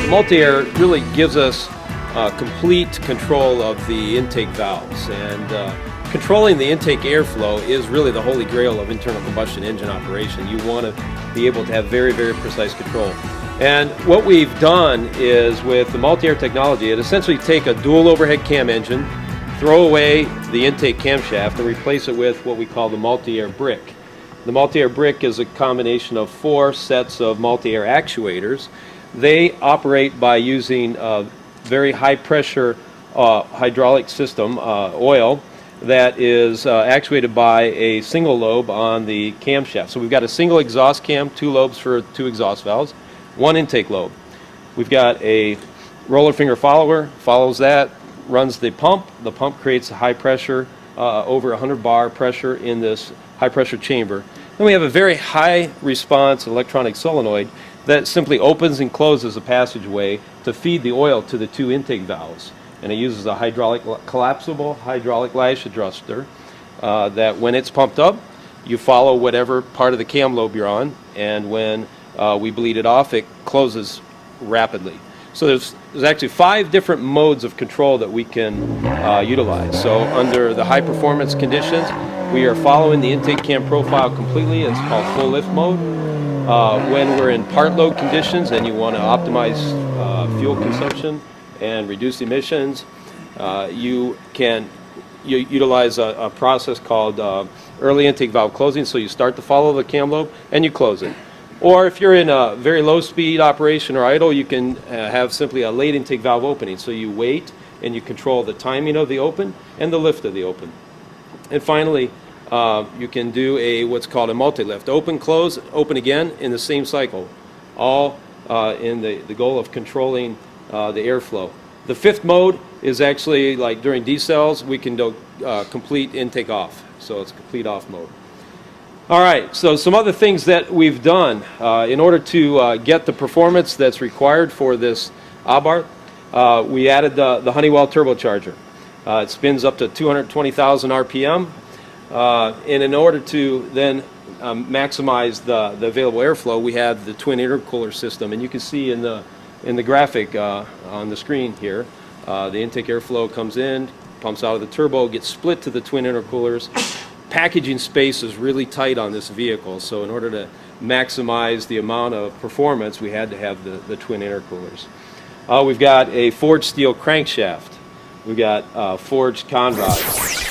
MultiAir really gives us complete control of the intake valves, and controlling the intake airflow is really the holy grail of internal combustion engine operation. You want to be able to have very, very precise control. And what we've done is, with the MultiAir technology, it essentially take a dual overhead cam engine, throw away the intake camshaft, and replace it with what we call the MultiAir brick. The MultiAir brick is a combination of 4 sets of MultiAir actuators. They operate by using a very high pressure hydraulic system, oil, that is actuated by a single lobe on the camshaft. So we've got a single exhaust cam, 2 lobes for 2 exhaust valves, 1 intake lobe. We've got a roller finger follower, follows that, runs the pump. The pump creates a high pressure, over 100 bar pressure in this high pressure chamber. Then we have a very high response electronic solenoid that simply opens and closes a passageway to feed the oil to the 2 intake valves. And it uses a collapsible hydraulic lash adjuster that when it's pumped up, you follow whatever part of the cam lobe you're on, and when we bleed it off, it closes rapidly. So there's actually 5 different modes of control that we can utilize. So under the high performance conditions, we are following the intake cam profile completely. It's called full lift mode. When we're in part load conditions and you want to optimize fuel consumption and reduce emissions, you can utilize a process called early intake valve closing. So you start to follow the cam lobe and you close it. Or if you're in a very low speed operation or idle, you can have simply a late intake valve opening. So you wait and you control the timing of the open and the lift of the open. And finally, you can do what's called a multi-lift. Open, close, open again in the same cycle, all in the goal of controlling the airflow. The 5th mode is actually, like during decels, we can do complete intake off. So it's complete off mode. All right, so some other things that we've done in order to get the performance that's required for this Abarth. We added the Honeywell turbocharger. It spins up to 220,000 RPM. And in order to then maximize the available airflow, we have the twin intercooler system. And you can see in the graphic on the screen here, the intake airflow comes in, pumps out of the turbo, gets split to the twin intercoolers. Packaging space is really tight on this vehicle, so in order to maximize the amount of performance, we had to have the twin intercoolers. We've got a forged steel crankshaft. We've got forged con rods.